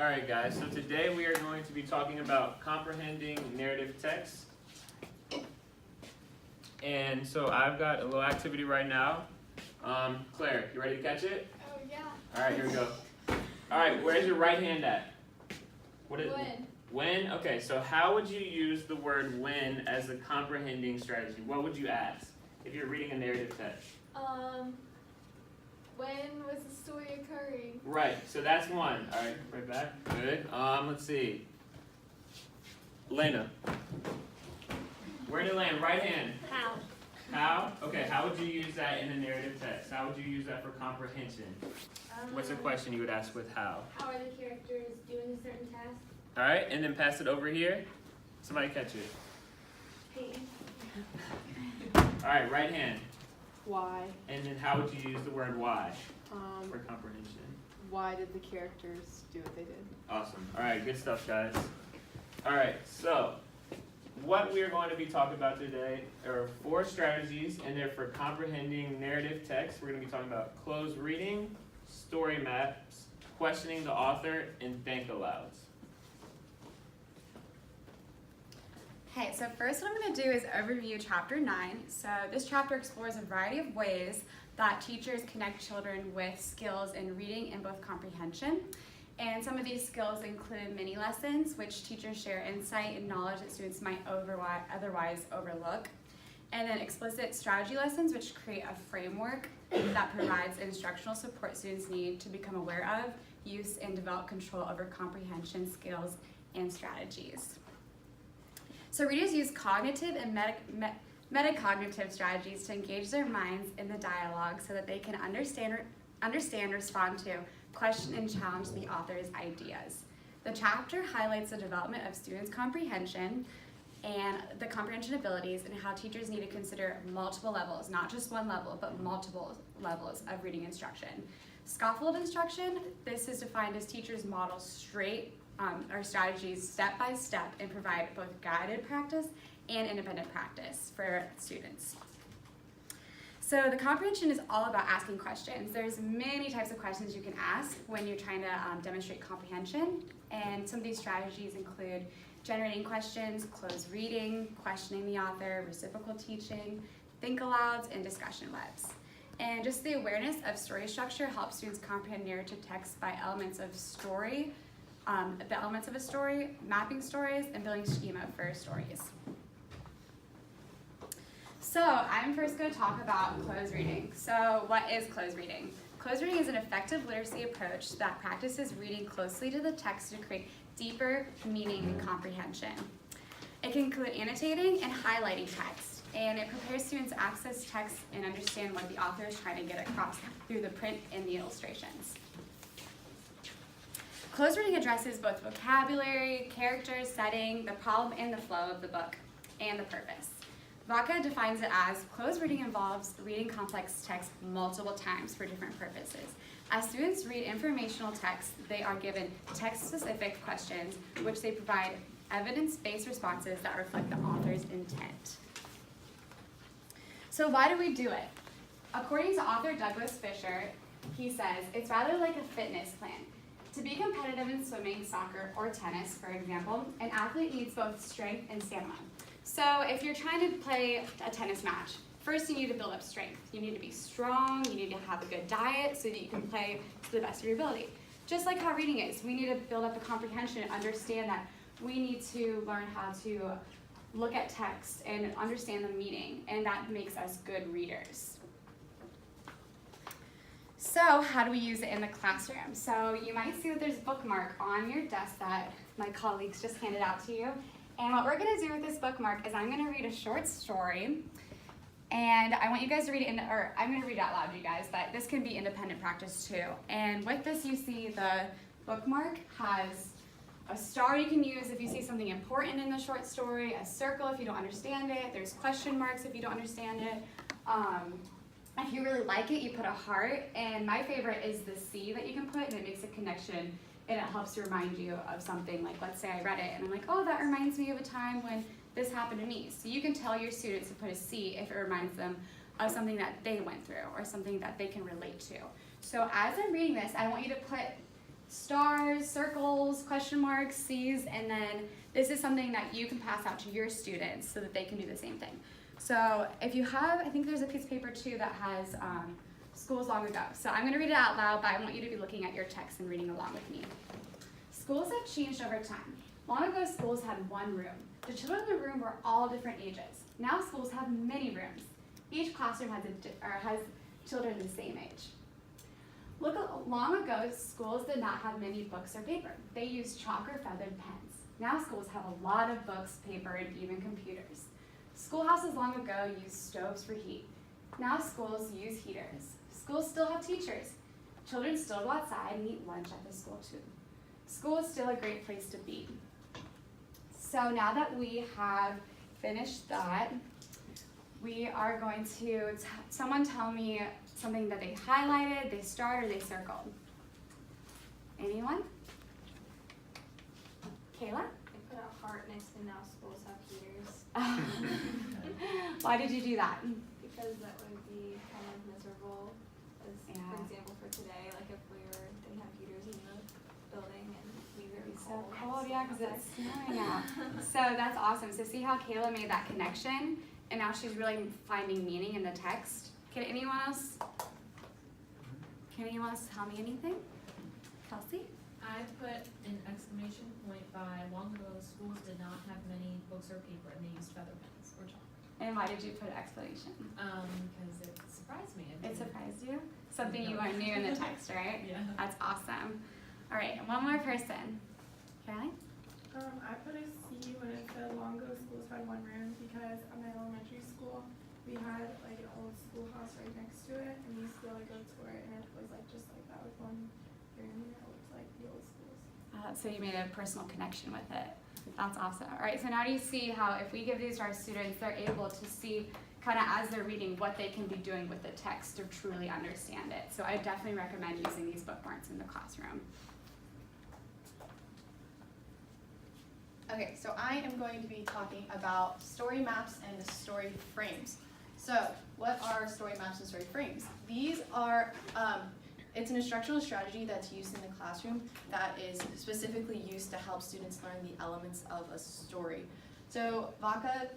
Alright guys, so today we are going to be talking about comprehending narrative text. And so I've got a little activity right now. Claire, you ready to catch it? Oh yeah. Alright, here we go. Alright, where's your right hand at? What is When. When? Okay, so how would you use the word when as a comprehending strategy? What would you ask if you're reading a narrative text? When was the story occurring? Right, so that's one. Alright, right back. Good. Let's see. Lena. Where did it land? Right hand. How? How? Okay, how would you use that in a narrative text? How would you use that for comprehension? What's a question you would ask with how? How are the characters doing a certain task? Alright, and then pass it over here. Somebody catch it. Hey. Alright, right hand. Why? And then how would you use the word why for Um, comprehension? why did the characters do what they did? Awesome. Alright, good stuff, guys. Alright, so what we are going to be talking about today are 4 strategies, and they're for comprehending narrative text. We're going to be talking about closed reading, story maps, questioning the author, and think alouds. Okay, so first what I'm going to do is overview chapter 9. So this chapter explores a variety of ways that teachers connect children with skills in reading and both comprehension. And some of these skills include mini lessons, which teachers share insight and knowledge that students might otherwise overlook. And then explicit strategy lessons, which create a framework that provides instructional support students need to become aware of, use, and develop control over comprehension skills and strategies. So readers use cognitive and metacognitive strategies to engage their minds in the dialogue so that they can understand, respond to, question, and challenge the author's ideas. The chapter highlights the development of students' comprehension and the comprehension abilities and how teachers need to consider multiple levels, not just one level, but multiple levels of reading instruction. Scaffold instruction, this is defined as teachers model our strategies step by step and provide both guided practice and independent practice for students. So the comprehension is all about asking questions. There's many types of questions you can ask when you're trying to demonstrate comprehension, and some of these strategies include generating questions, closed reading, questioning the author, reciprocal teaching, think alouds, and discussion webs. And just the awareness of story structure helps students comprehend narrative text by elements of story, a story, mapping stories, and building schema for stories. So I'm first going to talk about closed reading. So what is closed reading? Closed reading is an effective literacy approach that practices reading closely to the text to create deeper meaning and comprehension. It can include annotating and highlighting text, and it prepares students to access text and understand what the author is trying to get across through the print and the illustrations. Closed reading addresses both vocabulary, characters, setting, the problem, and the flow of the book, and the purpose. Vaca defines it as closed reading involves reading complex text multiple times for different purposes. As students read informational text, they are given text-specific questions, which they provide evidence-based responses that reflect the author's intent. So why do we do it? According to author Douglas Fisher, he says, it's rather like a fitness plan. To be competitive in swimming, soccer, or tennis, for example, an athlete needs both strength and stamina. So if you're trying to play a tennis match, first you need to build up strength. You need to be strong, you need to have a good diet so that you can play to the best of your ability. Just like how reading is, we need to build up a comprehension and understand that we need to learn how to look at text and understand the meaning, and that makes us good readers. So how do we use it in the classroom? So you might see that there's a bookmark on your desk that my colleagues just handed out to you. And what we're gonna do with this bookmark is I'm gonna read a short story, and I want you guys to read it, or I'm gonna read it out loud to you guys, but this can be independent practice too. And with this, you see the bookmark has a star you can use if you see something important in the short story, a circle if you don't understand it, there's question marks if you don't understand it. If you really like it, you put a heart, and my favorite is the C that you can put, and it makes a connection, and it helps to remind you of something. Like, let's say I read it, and I'm like, oh, that reminds me of a time when this happened to me. So you can tell your students to put a C if it reminds them of something that they went through or something that they can relate to. So as I'm reading this, I want you to put stars, circles, question marks, C's, and then this is something that you can pass out to your students so that they can do the same thing. So if you have, I think there's a piece of paper too that has schools long ago. So I'm going to read it out loud, but I want you to be looking at your text and reading along with me. Schools have changed over time. Long ago, schools had one room. The children in the room were all different ages. Now schools have many rooms. Each classroom has children the same age. Long ago, schools did not have many books or paper. They used chalk or feathered pens. Now schools have a lot of books, paper, and even computers. Schoolhouses long ago used stoves for heat. Now schools use heaters. Schools still have teachers. Children still go outside and eat lunch at the school too. School is still a great place to be. So now that we have finished that, we are going to, someone tell me something that they highlighted, they starred, or they circled. Anyone? Kayla? I put a heart next to now schools have heaters. Why did you do that? Because that would be kind of miserable. As, Yeah. For example, for today, like if didn't have heaters in the building and we were It's so cold. cold, yeah, because it's snowing out. So that's awesome. So see how Kayla made that connection, and now she's really finding meaning in the text. Can anyone else tell me anything? Kelsey? I put an exclamation point by long ago schools did not have many books or paper and they used feather pens or chalk. And why did you put an explanation? Because it surprised me. It surprised you? Something you learned new in the text, right? Yeah. That's awesome. All right, one more person. Caroline? I put a C when it said long ago schools had one room because at my elementary school we had like an old schoolhouse right next to it, and we used to be able to go tour it, and it was like just like that with one room, and it looked like the old schools. So you made a personal connection with it. That's awesome. All right, so now do you see how if we give these to our students, they're able to see kind of as they're reading what they can be doing with the text to truly understand it. So I definitely recommend using these bookmarks in the classroom. Okay, so I am going to be talking about story maps and story frames. So, what are story maps and story frames? These are, it's an instructional strategy that's used in the classroom that is specifically used to help students learn the elements of a story. So, Vaca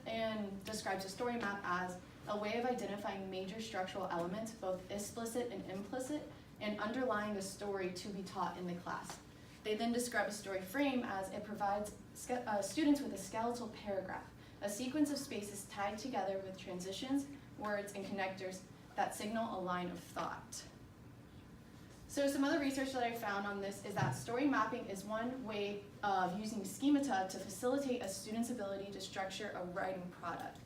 describes a story map as a way of identifying major structural elements, both explicit and implicit, and underlying the story to be taught in the class. They then describe a story frame as it provides students with a skeletal paragraph, a sequence of spaces tied together with transitions, words, and connectors that signal a line of thought. So some other research that I found on this is that story mapping is one way of using schemata to facilitate a student's ability to structure a writing product.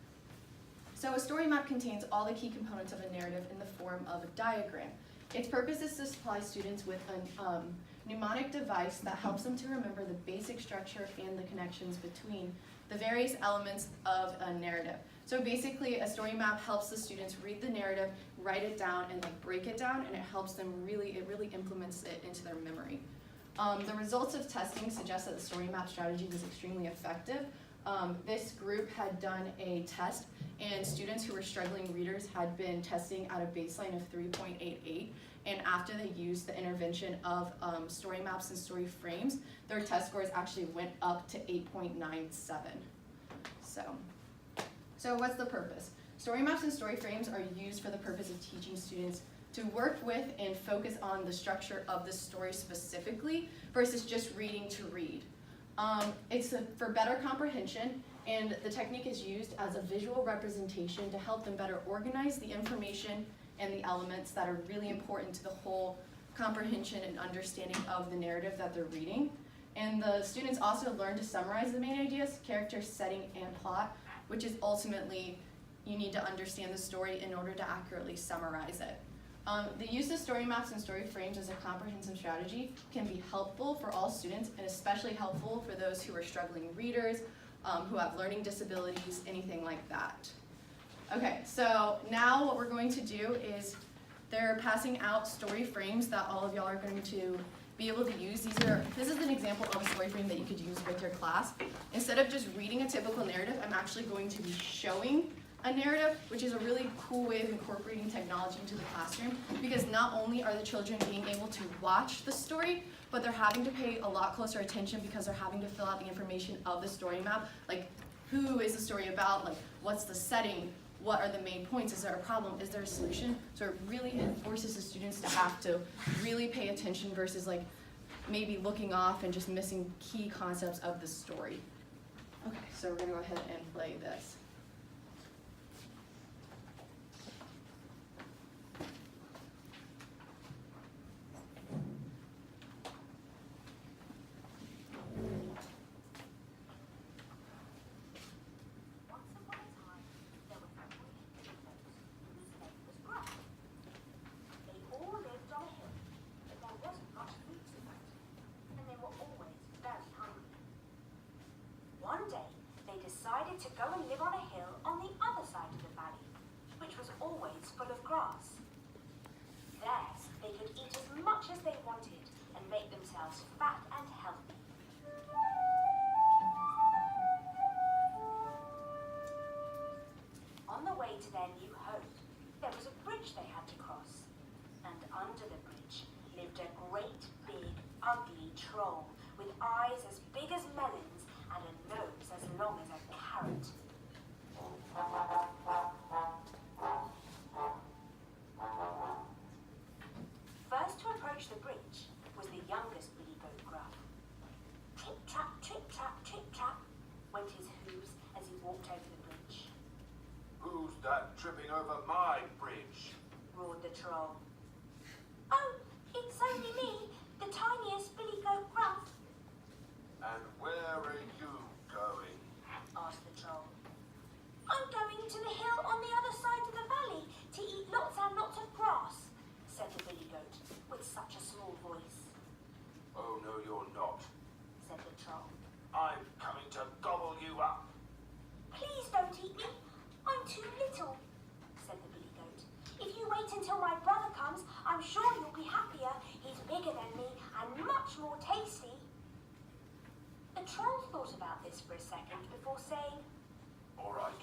So a story map contains all the key components of a narrative in the form of a diagram. Its purpose is to supply students with a mnemonic device that helps them to remember the basic structure and the connections between the various elements of a narrative. So basically, a story map helps the students read the narrative, write it down, and like break it down, and it helps them it really implements it into their memory. The results of testing suggest that the story map strategy was extremely effective. This group had done a test, and students who were struggling readers had been testing at a baseline of 3.88, and after they used the intervention of story maps and story frames, their test scores actually went up to 8.97. So what's the purpose? Story maps and story frames are used for the purpose of teaching students to work with and focus on the structure of the story specifically versus just reading to read. It's for better comprehension, and the technique is used as a visual representation to help them better organize the information and the elements that are really important to the whole comprehension and understanding of the narrative that they're reading. And the students also learn to summarize the main ideas, character, setting, and plot, which is ultimately, you need to understand the story in order to accurately summarize it. The use of story maps and story frames as a comprehensive strategy can be helpful for all students, and especially helpful for those who are struggling readers, who have learning disabilities, anything like that. Okay, so now what we're going to do is they're passing out story frames that all of y'all are going to be able to use. This is an example of a story frame that you could use with your class. Instead of just reading a typical narrative, I'm actually going to be showing A narrative, which is a really cool way of incorporating technology into the classroom, because not only are the children being able to watch the story, but they're having to pay a lot closer attention because they're having to fill out the information of the story map, like who is the story about, like what's the setting, what are the main points, is there a problem, is there a solution? So it really forces the students to have to really pay attention versus like maybe looking off and just missing key concepts of the story. Okay, so we're gonna go ahead and play this. One day, they decided to go and live on a hill on the other side of the valley, which was always full of grass. There, they could eat as much as they wanted and make themselves fat and healthy. On the way to their new home, there was a bridge they had to cross. And under the bridge lived a great, big, ugly troll with eyes as big as melons and a nose as long as a carrot. First to approach the bridge was the youngest Billy Goat Gruff. Trip-trap, trip-trap, trip-trap, went his hooves as he walked over the bridge. Who's that tripping over my bridge? Roared the troll. Oh, it's only me, the tiniest Billy Goat Gruff, And where are you going? asked the troll. I'm going to the hill on the other side of the valley to eat lots and lots of grass, said the Billy Goat with such a small voice. Oh, no, you're not. Said the troll. I'm coming to gobble you up. Please don't eat me. I'm too little, said the Billy Goat. If you wait until my brother comes, I'm sure you'll be happier. He's bigger than me and much more tasty. The troll thought about this for a second before saying, All right.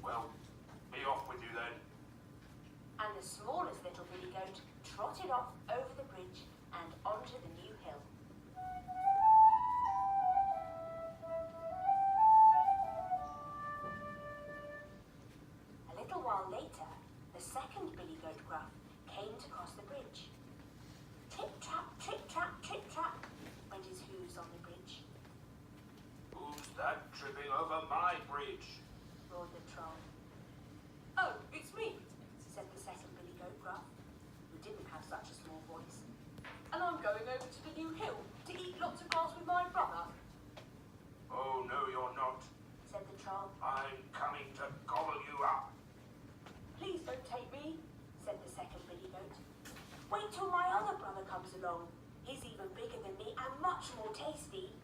Well, be off with you then. and the smallest little Billy Goat trotted off over the bridge and onto the new hill. A little while later, the second Billy Goat Gruff came to cross the bridge. Trip-trap, trip-trap, trip-trap, went his hooves on the bridge. Who's that tripping over my bridge? Roared the troll. Oh, it's me, said the second Billy Goat Gruff, who didn't have such a small voice. And I'm going over to the new hill to eat lots of grass with my brother, Oh, no, you're not. said the troll. I'm coming to gobble you up. Please don't take me, said the second Billy Goat. Wait till my other brother comes along. He's even bigger than me and much more tasty.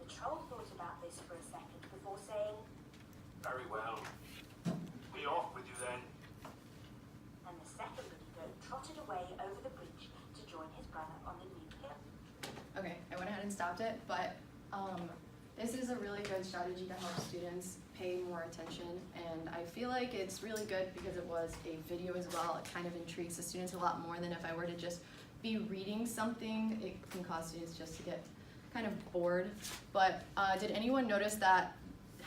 The troll thought about this for a second before saying, Very well. Be off with you then. and the second Billy Goat trotted away over the bridge to join his brother on the new hill. Okay, I went ahead and stopped it, but this is a really good strategy to help students pay more attention, and I feel like it's really good because it was a video as well. It kind of intrigues the students a lot more than if I were to just be reading something. It can cause students just to get kind of bored. But did anyone notice that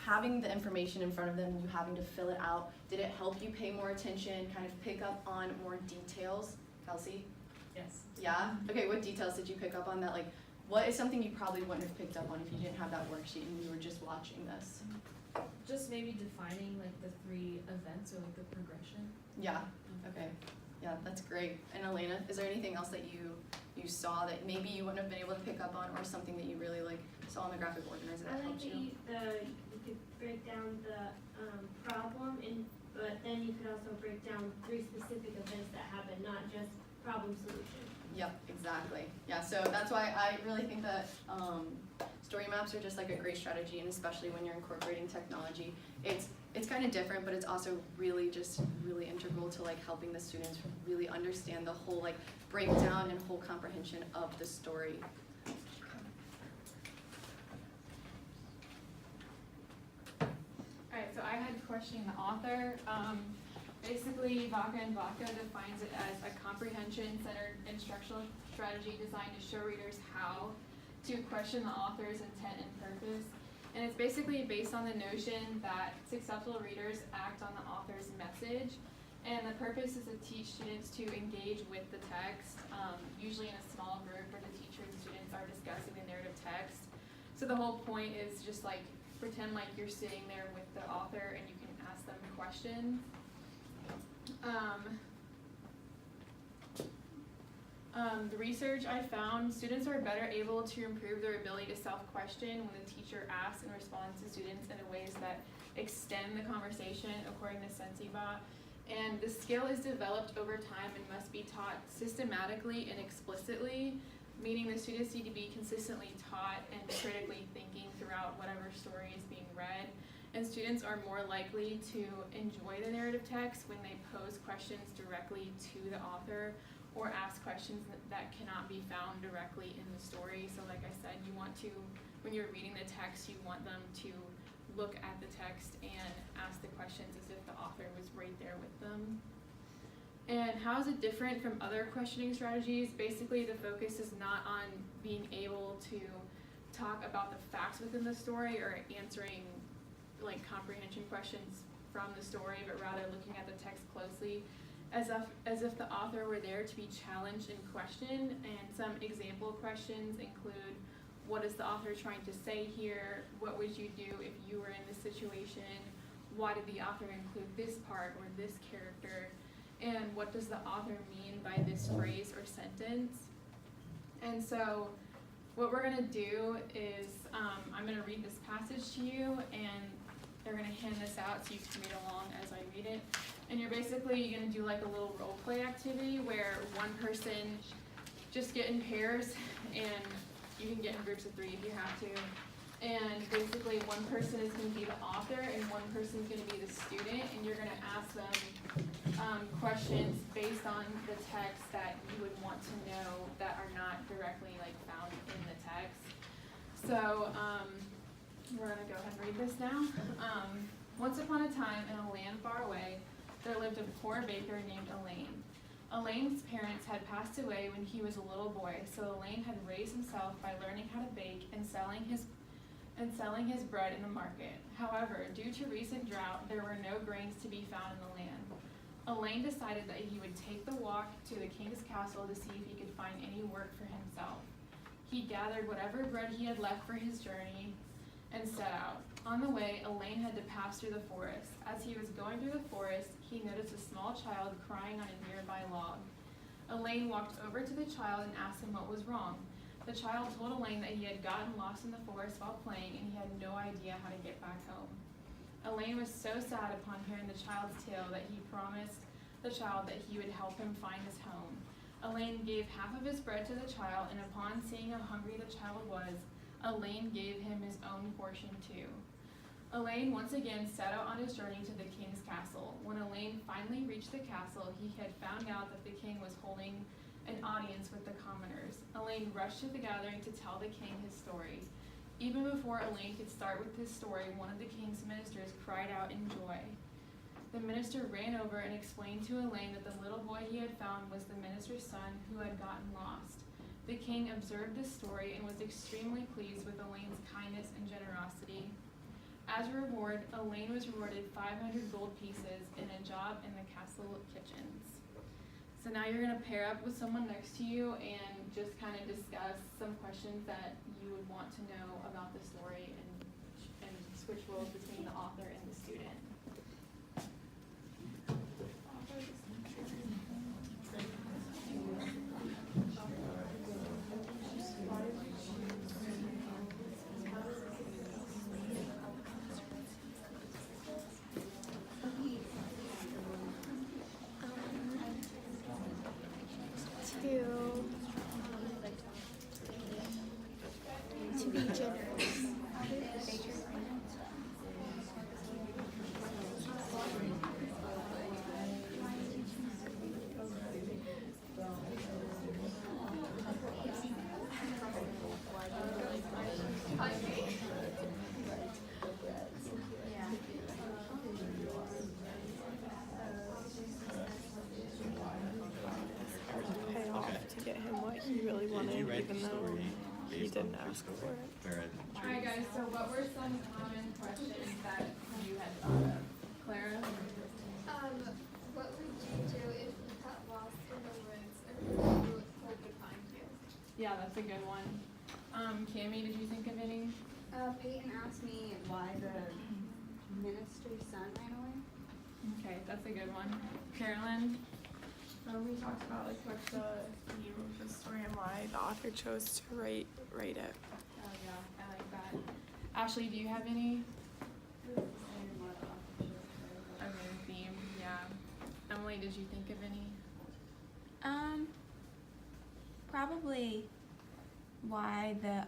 having the information in front of them, you having to fill it out, did it help you pay more attention, kind of pick up on more details? Kelsey? Yes. Yeah? Okay, what details did you pick up on that? Like, what is something you probably wouldn't have picked up on if you didn't have that worksheet and you were just watching this? Just maybe defining like the three events or like the progression. Yeah, okay. Yeah, that's great. And Elena, is there anything else that you saw that maybe you wouldn't have been able to pick up on, or something that you really like saw in the graphic organizer that I like helped you? you could break down the problem, but then you could also break down 3 specific events that happen, not just problem solution. Yep, exactly. Yeah, so that's why I really think that story maps are just like a great strategy, and especially when you're incorporating technology. It's kind of different, but it's also really integral to like helping the students really understand the whole like breakdown and whole comprehension of the story. Alright, so I had questioning the author. Basically, Vaca and Vaca defines it as a comprehension-centered instructional strategy designed to show readers how to question the author's intent and purpose. And it's basically based on the notion that successful readers act on the author's message. And the purpose is to teach students to engage with the text, usually in a small group where the teacher and students are discussing the narrative text. So the whole point is just like pretend like you're sitting there with the author and you can ask them questions. The research I found, students are better able to improve their ability to self-question when the teacher asks and responds to students in ways that extend the conversation, according to Sensiba. And the skill is developed over time and must be taught systematically and explicitly, meaning the students need to be consistently taught and critically thinking throughout whatever story is being read. And students are more likely to enjoy the narrative text when they pose questions directly to the author or ask questions that cannot be found directly in the story. So like I said, you want to, when you're reading the text, you want them to look at the text and ask the questions as if the author was right there with them. And how is it different from other questioning strategies? Basically, the focus is not on being able to talk about the facts within the story or answering like comprehension questions from the story, but rather looking at the text closely as if the author were there to be challenged and questioned. And some example questions include, what is the author trying to say here? What would you do if you were in this situation? Why did the author include this part or this character? And what does the author mean by this phrase or sentence? And so what we're gonna do is, I'm gonna read this passage to you, and they're gonna hand this out so you can read along as I read it. And you're basically gonna do like a little role play activity where one person just get in pairs, and you can get in groups of 3 if you have to. And basically one person is gonna be the author and one person is gonna be the student, and you're gonna ask them questions based on the text that you would want to know that are not directly like found in the text. So we're gonna go ahead and read this now. Once upon a time in a land far away, there lived a poor baker named Elaine. Elaine's parents had passed away when he was a little boy, so Elaine had raised himself by learning how to bake and selling his bread in the market. However, due to recent drought, there were no grains to be found in the land. Elaine decided that he would take the walk to the king's castle to see if he could find any work for himself. He gathered whatever bread he had left for his journey and set out. On the way, Elaine had to pass through the forest. As he was going through the forest, he noticed a small child crying on a nearby log. Elaine walked over to the child and asked him what was wrong. The child told Elaine that he had gotten lost in the forest while playing and he had no idea how to get back home. Elaine was so sad upon hearing the child's tale that he promised the child that he would help him find his home. Elaine gave half of his bread to the child, and upon seeing how hungry the child was, Elaine gave him his own portion too. Elaine once again set out on his journey to the king's castle. When Elaine finally reached the castle, he had found out that the king was holding an audience with the commoners. Elaine rushed to the gathering to tell the king his story. Even before Elaine could start with his story, one of the king's ministers cried out in joy. The minister ran over and explained to Elaine that the little boy he had found was the minister's son who had gotten lost. The king observed this story and was extremely pleased with Elaine's kindness and generosity. As a reward, Elaine was rewarded 500 gold pieces and a job in the castle kitchens. So now you're going to pair up with someone next to you and just kind of discuss some questions that you would want to know about the story, and switch roles between the author and the student. To be generous. even though he didn't ask for it. Alright guys, so what were some common questions that you had thought of? Clara? What would you do if you got lost in the woods and who would find you? Yeah, that's a good one. Cammie, did you think of any? Peyton asked me why the minister's son ran away. Okay, that's a good one. Carolyn? We talked about like what the theme of the story and why the author chose to write it. Oh yeah, I like that. Ashley, do you have any? Okay, theme, yeah. Emily, did you think of any? Probably why the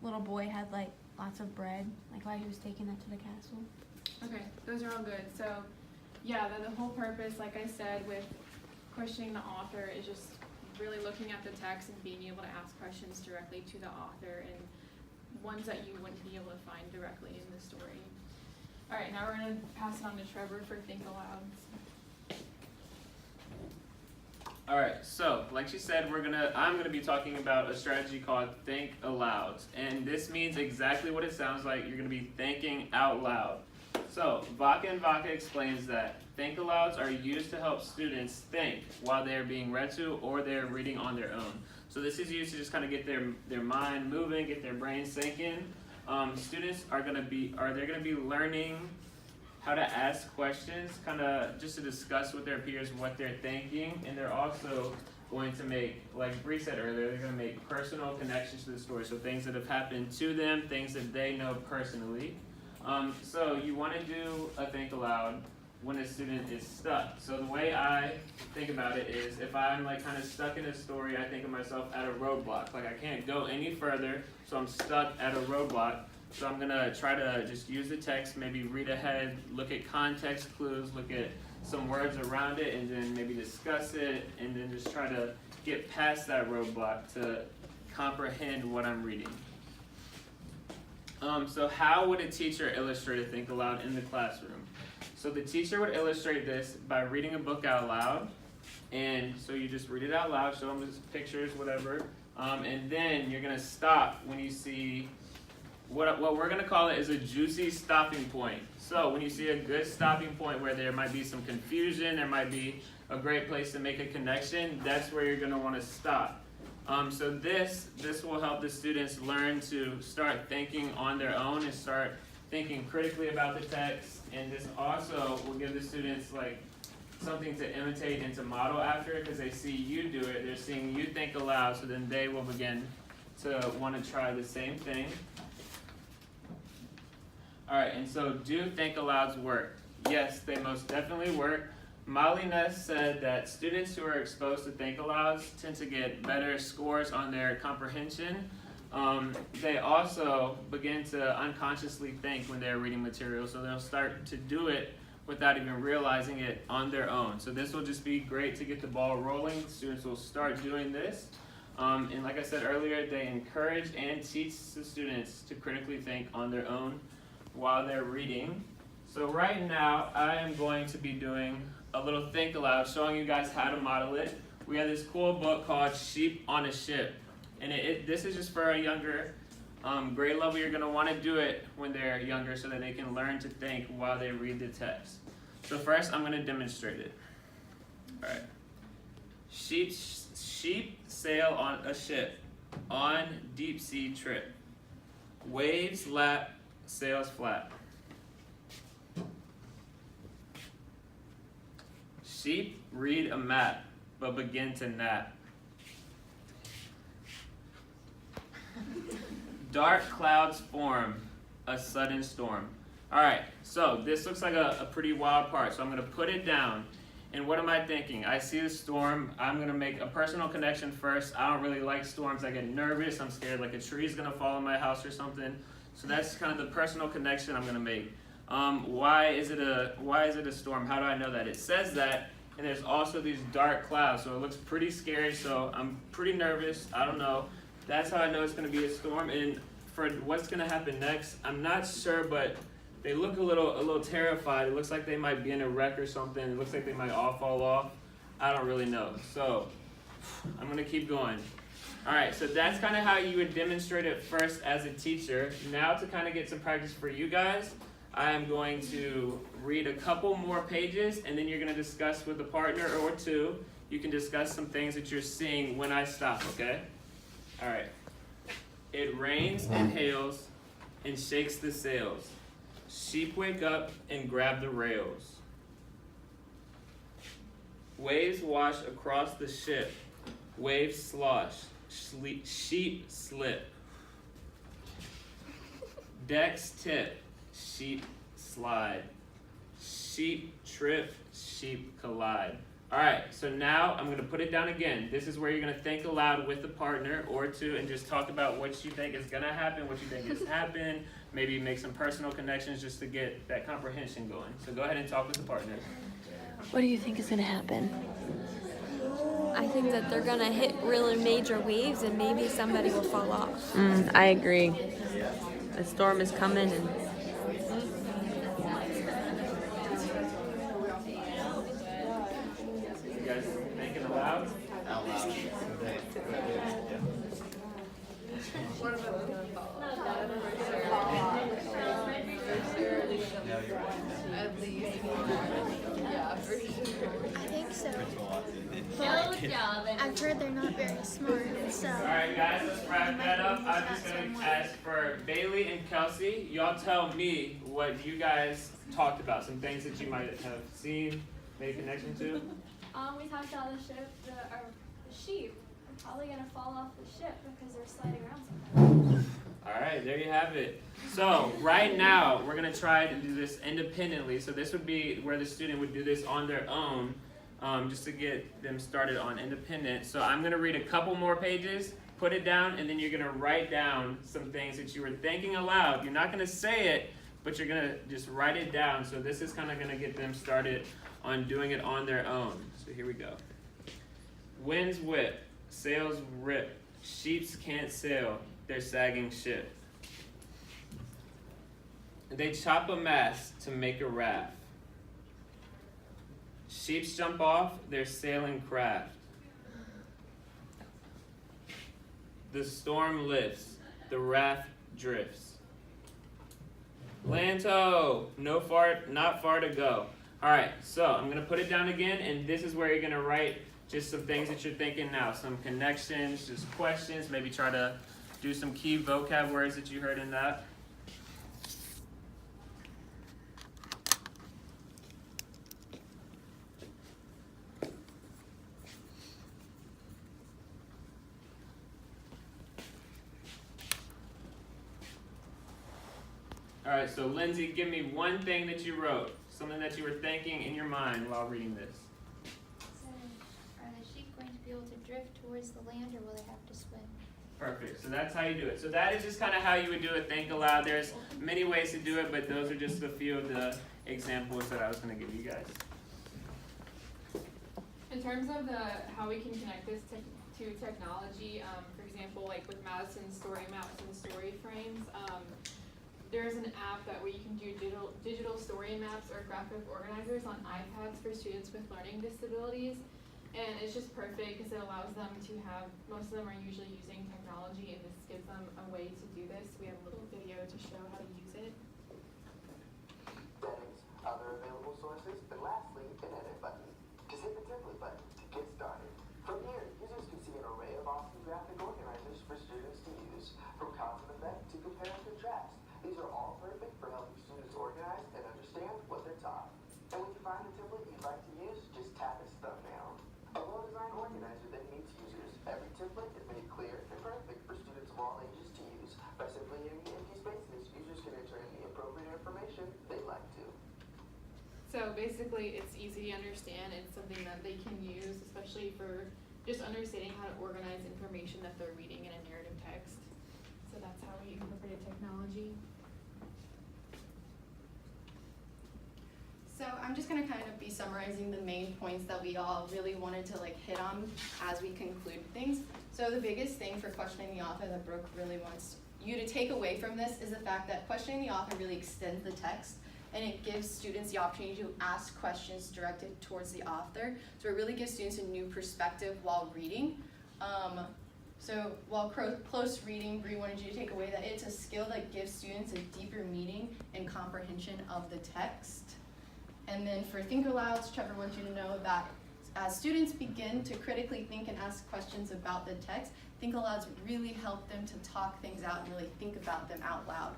little boy had like lots of bread, like why he was taking that to the castle. Okay, those are all good. So, yeah, the whole purpose, like I said, with questioning the author is just really looking at the text and being able to ask questions directly to the author and ones that you wouldn't be able to find directly in the story. All right, now we're going to pass it on to Trevor for Think Aloud. All right, so like she said, I'm gonna be talking about a strategy called Think Aloud, and this means exactly what it sounds like. You're gonna be thinking out loud. So Vaca and Vaca explains that think alouds are used to help students think while they're being read to or they're reading on their own. So this is used to just kind of get their mind moving, get their brain sinking. Students are gonna be learning how to ask questions, kind of just to discuss with their peers what they're thinking, and they're also going to make, like Bree said earlier, they're going to make personal connections to the story, so things that have happened to them, things that they know personally. So you want to do a think aloud when a student is stuck. So the way I think about it is, if I'm like kind of stuck in a story, I think of myself at a roadblock. Like I can't go any further, so I'm stuck at a roadblock. So I'm gonna try to just use the text, maybe read ahead, look at context clues, look at some words around it, and then maybe discuss it, and then just try to get past that roadblock to comprehend what I'm reading. So how would a teacher illustrate a think aloud in the classroom? So the teacher would illustrate this by reading a book out loud, and so you just read it out loud, show them the pictures, whatever, and then you're gonna stop when you see what we're going to call it is a juicy stopping point. So when you see a good stopping point where there might be some confusion, there might be a great place to make a connection, that's where you're going to want to stop. So this will help the students learn to start thinking on their own and start thinking critically about the text, and this also will give the students like something to imitate and to model after, because they see you do it, they're seeing you think aloud, so then they will begin to want to try the same thing. Alright, and so do think alouds work? Yes, they most definitely work. Molly Ness said that students who are exposed to think alouds tend to get better scores on their comprehension. They also begin to unconsciously think when they're reading material, so they'll start to do it without even realizing it on their own. So this will just be great to get the ball rolling. Students will start doing this. And like I said earlier, they encourage and teach the students to critically think on their own while they're reading. So right now, I am going to be doing a little think aloud, showing you guys how to model it. We have this cool book called Sheep on a Ship. And this is just for a younger grade level. You're going to want to do it when they're younger so that they can learn to think while they read the text. So first, I'm going to demonstrate it. All right. Sheep sail on a ship on deep sea trip. Waves lap, sails flat. Sheep read a map, but begin to nap. Dark clouds form, a sudden storm. All right, so this looks like a pretty wild part, so I'm going to put it down. And what am I thinking? I see the storm. I'm going to make a personal connection first. I don't really like storms. I get nervous. I'm scared like a tree's going to fall on my house or something. So that's kind of the personal connection I'm going to make. Why is it a storm? How do I know that? It says that, and there's also these dark clouds, so it looks pretty scary, so I'm pretty nervous. I don't know. That's how I know it's going to be a storm. And for what's going to happen next, I'm not sure, but they look a little terrified. It looks like they might be in a wreck or something. It looks like they might all fall off. I don't really know. So I'm going to keep going. Alright, so that's kind of how you would demonstrate it first as a teacher. Now to kind of get some practice for you guys, I am going to read a couple more pages and then you're going to discuss with a partner or two. You can discuss some things that you're seeing when I stop, okay? Alright. It rains and hails and shakes the sails. Sheep wake up and grab the rails. Waves wash across the ship. Waves slosh. Sheep slip. Decks tip. Sheep slide. Sheep trip. Sheep collide. Alright, so now I'm going to put it down again. This is where you're going to think aloud with a partner or two and just talk about what you think is going to happen, what you think has happened, maybe make some personal connections just to get that comprehension going. So go ahead and talk with the partner. What do you think is going to happen? I think that they're gonna hit really major waves and maybe somebody will fall off. I agree. The storm is coming and You guys thinking aloud? Out loud. At least. Yeah, for sure. I think so. Good job. I've heard they're not very smart, so. Alright guys, let's wrap that up. I'm just going to ask for Bailey and Kelsey. Y'all tell me what you guys talked about. Some things that you might have seen, made a connection to. We talked about the sheep are probably gonna fall off the ship because they're sliding around sometimes. Alright, there you have it. So, right now, we're going to try to do this independently. So this would be where the student would do this on their own, just to get them started on independent. So I'm going to read a couple more pages, put it down, and then you're going to write down some things that you were thinking aloud. You're not going to say it, but you're going to just write it down. So this is kind of going to get them started on doing it on their own. So here we go. Winds whip, sails rip, sheeps can't sail, they're sagging ship. They chop a mast to make a raft. Sheeps jump off their sailing craft. The storm lifts, the raft drifts. Land ho, not far to go. Alright, so I'm going to put it down again, and this is where you're going to write just some things that you're thinking now. Some connections, just questions, maybe try to do some key vocab words that you heard in that. Alright, so Lindsay, give me one thing that you wrote. Something that you were thinking in your mind while reading this. So, are the sheep going to be able to drift towards the land or will they have to swim? Perfect, so that's how you do it. So that is just kind of how you would do it, think aloud. There's many ways to do it, but those are just a few of the examples that I was going to give you guys. In terms of how we can connect this to technology, for example, like with Madison's story maps and story frames, there's an app that where you can do digital story maps or graphic organizers on iPads for students with learning disabilities. And it's just perfect because it allows them to have, most of them are usually using technology, and this gives them a way to do this. We have a little video to show how to use it. Settings, other available sources, and lastly, an edit button. Just hit the template button to get started. From here, users can see an array of awesome graphic organizers for students to use, from cause and effect to compare and contrast. These are all perfect for helping students organize and understand what they're taught. And when you find the template you'd like to use, just tap its thumbnail. A well-designed organizer that meets users. Every template is made clear and perfect for students of all ages to use. By simply hitting the empty spaces, users can enter in the appropriate information they'd like to. So basically, it's easy to understand. It's something that they can use, especially for just understanding how to organize information that they're reading in a narrative text. So that's how we incorporated technology. So I'm just gonna kind of be summarizing the main points that we all really wanted to hit on as we conclude things. So the biggest thing for questioning the author that Brooke really wants you to take away from this is the fact that questioning the author really extends the text, and it gives students the opportunity to ask questions directed towards the author. So it really gives students a new perspective while reading. So while close reading, Bree wanted you to take away that it's a skill that gives students a deeper meaning and comprehension of the text. And then for think alouds, Trevor wants you to know that as students begin to critically think and ask questions about the text, think alouds really help them to talk things out and really think about them out loud.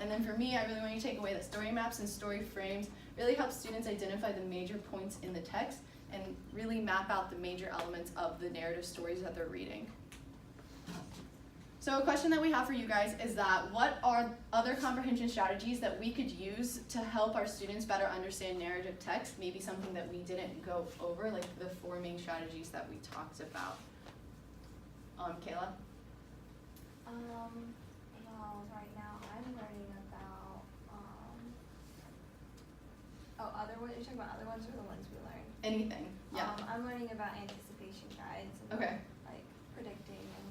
And then for me, I really want you to take away that story maps and story frames really help students identify the major points in the text and really map out the major elements of the narrative stories that they're reading. So a question that we have for you guys is that what are other comprehension strategies that we could use to help our students better understand narrative text? Maybe something that we didn't go over, like the 4 main strategies that we talked about. Kayla? Well, right now I'm learning about, other ones, you're talking about other ones or the ones we learned? Anything, yeah. I'm learning about anticipation guides and Okay. like predicting and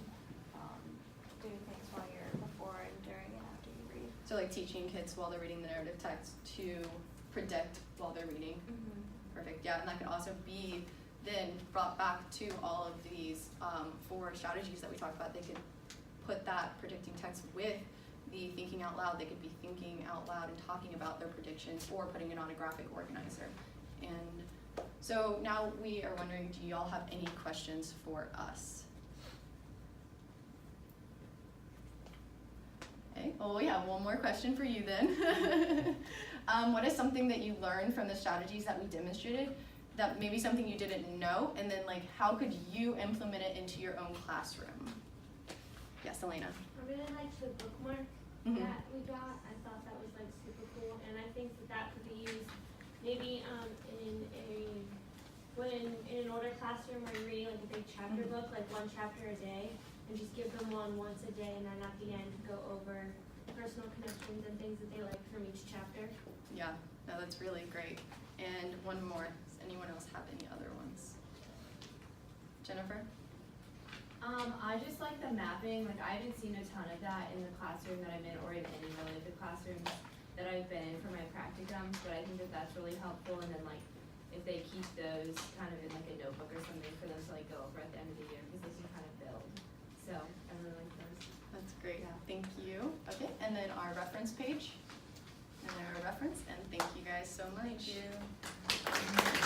doing things while you're before and during and after you read. So like teaching kids while they're reading the narrative text to predict while they're reading. Perfect, yeah, and that could also be then brought back to all of these 4 strategies that we talked about. They could put that predicting text with the thinking out loud. They could be thinking out loud and talking about their predictions or putting it on a graphic organizer. And so now we are wondering, do y'all have any questions for us? Okay, well we have one more question for you then. What is something that you learned from the strategies that we demonstrated that maybe something you didn't know, and then like how could you implement it into your own classroom? Yes, Elena. I really liked the bookmark that we got. I thought that was like super cool, and I think that could be used maybe in an older classroom where you're reading like a big chapter book, like 1 chapter a day, and just give them one once a day, and then at the end go over personal connections and things that they like from each chapter. Yeah, no, that's really great. And one more. Does anyone else have any other ones? Jennifer? I just like the mapping. Like I haven't seen a ton of that in the classroom that I'm in, or in any really of the classrooms that I've been in for my practicums. But I think that that's really helpful. And then like if they keep those kind of in like a notebook or something for them to like go over at the end of the year, because they can kind of build. So I really like those. That's great. Yeah. Thank you. Okay, and then our reference page. And our reference. And thank you guys so much. Thank you.